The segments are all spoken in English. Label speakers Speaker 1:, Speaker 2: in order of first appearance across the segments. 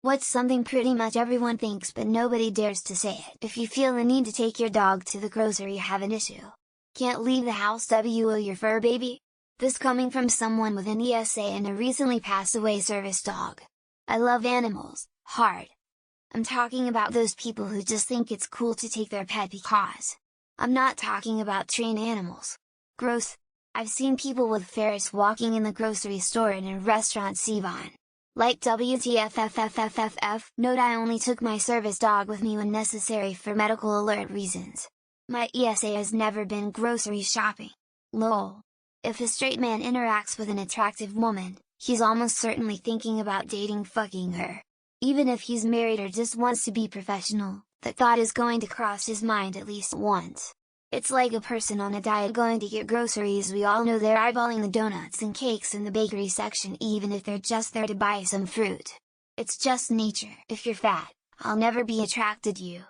Speaker 1: What's something pretty much everyone thinks but nobody dares to say it? If you feel the need to take your dog to the grocery, you have an issue. Can't leave the house your fur baby? This coming from someone with an ESA and a recently passed away service dog. I love animals, hard. I'm talking about those people who just think it's cool to take their pet because. I'm not talking about trained animals. Gross. I've seen people with ferrets walking in the grocery store and in restaurant Sivan. Like WTFFFFFF. Note: I only took my service dog with me when necessary for medical alert reasons. My ESA has never been grocery shopping. Lol. If a straight man interacts with an attractive woman, he's almost certainly thinking about fucking her. Even if he's married or just wants to be professional, that thought is going to cross his mind at least once. It's like a person on a diet going to get groceries. We all know they're eyeballing the donuts and cakes in the bakery section even if they're just there to buy some fruit. It's just nature. If you're fat, I'll never be attracted to you.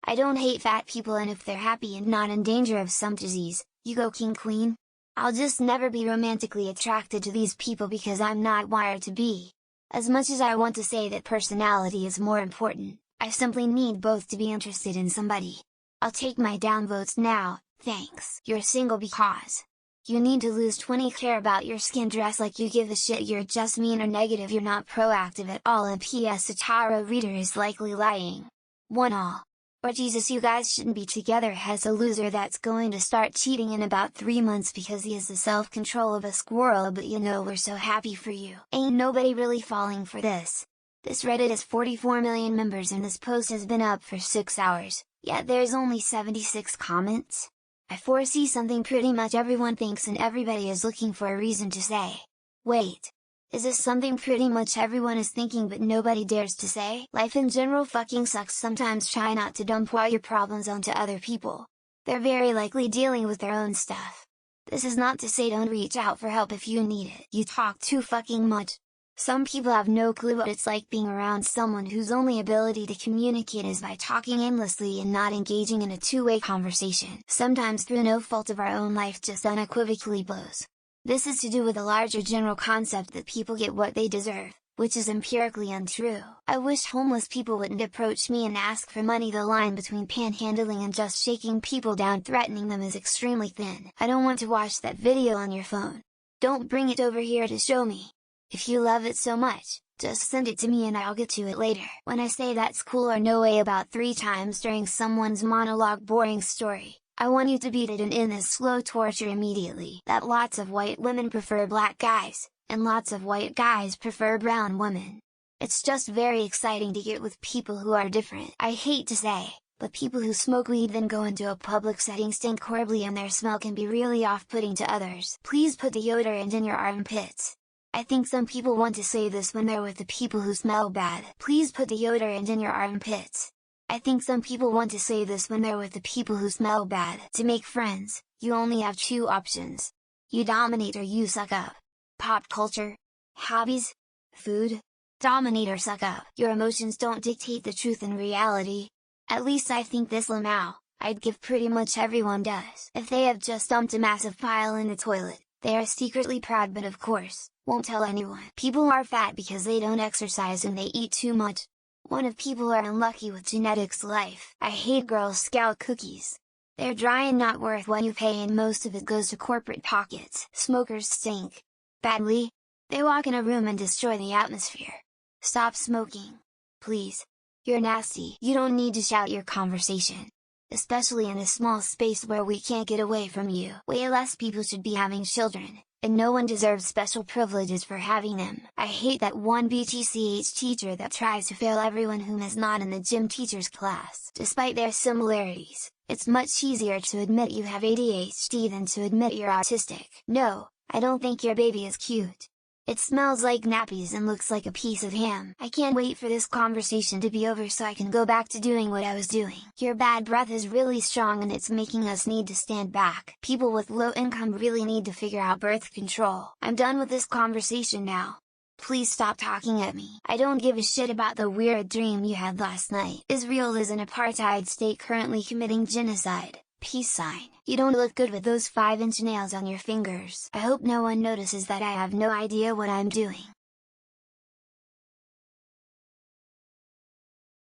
Speaker 1: I don't hate fat people, and if they're happy and not in danger of some disease, you go king queen. I'll just never be romantically attracted to these people because I'm not wired to be. As much as I want to say that personality is more important, I simply need both to be interested in somebody. I'll take my downvotes now, thanks. You're single because you need to lose 20 care about your skin, dress like you give a shit, you're just mean or negative, you're not proactive at all, and PS a tarot reader is likely lying. 1 all. Or Jesus, you guys shouldn't be together, has a loser that's going to start cheating in about 3 months because he has the self-control of a squirrel, but you know we're so happy for you. Ain't nobody really falling for this. This Reddit has 44 million members and this post has been up for 6 hours, yet there's only 76 comments? I foresee something pretty much everyone thinks and everybody is looking for a reason to say. Wait. Is this something pretty much everyone is thinking but nobody dares to say? Life in general fucking sucks sometimes. Try not to dump all your problems onto other people. They're very likely dealing with their own stuff. This is not to say don't reach out for help if you need it. You talk too fucking much. Some people have no clue what it's like being around someone whose only ability to communicate is by talking aimlessly and not engaging in a two-way conversation. Sometimes through no fault of our own, life just unequivocally blows. This is to do with a larger general concept that people get what they deserve, which is empirically untrue. I wish homeless people wouldn't approach me and ask for money. The line between panhandling and just shaking people down, threatening them, is extremely thin. I don't want to watch that video on your phone. Don't bring it over here to show me. If you love it so much, just send it to me and I'll get to it later. When I say that's cool or no way about 3 times during someone's monologue boring story, I want you to beat it and end this slow torture immediately. That lots of white women prefer black guys, and lots of white guys prefer brown women. It's just very exciting to get with people who are different. I hate to say, but people who smoke weed then go into a public setting stink horribly and their smell can be really off-putting to others. Please put deodorant in your armpits. I think some people want to say this when they're with the people who smell bad. Please put deodorant in your armpits. I think some people want to say this when they're with the people who smell bad. To make friends, you only have 2 options. You dominate or you suck up. Pop culture? Hobbies? Food? Dominate or suck up. Your emotions don't dictate the truth and reality. At least I think this. Lamau, I'd give pretty much everyone does. If they have just dumped a massive pile in the toilet, they are secretly proud but of course, won't tell anyone. People are fat because they don't exercise and they eat too much. One of people are unlucky with genetics. Life. I hate Girl Scout cookies. They're dry and not worth what you pay and most of it goes to corporate pockets. Smokers stink. Badly. They walk in a room and destroy the atmosphere. Stop smoking. Please. You're nasty. You don't need to shout your conversation. Especially in a small space where we can't get away from you. Way less people should be having children, and no one deserves special privileges for having them. I hate that one BTCH teacher that tries to fail everyone whom is not in the gym teacher's class. Despite their similarities, it's much easier to admit you have ADHD than to admit you're autistic. No, I don't think your baby is cute. It smells like nappies and looks like a piece of ham. I can't wait for this conversation to be over so I can go back to doing what I was doing. Your bad breath is really strong and it's making us need to stand back. People with low income really need to figure out birth control. I'm done with this conversation now. Please stop talking at me. I don't give a shit about the weird dream you had last night. Israel is an apartheid state currently committing genocide. Peace sign. You don't look good with those 5-inch nails on your fingers. I hope no one notices that I have no idea what I'm doing.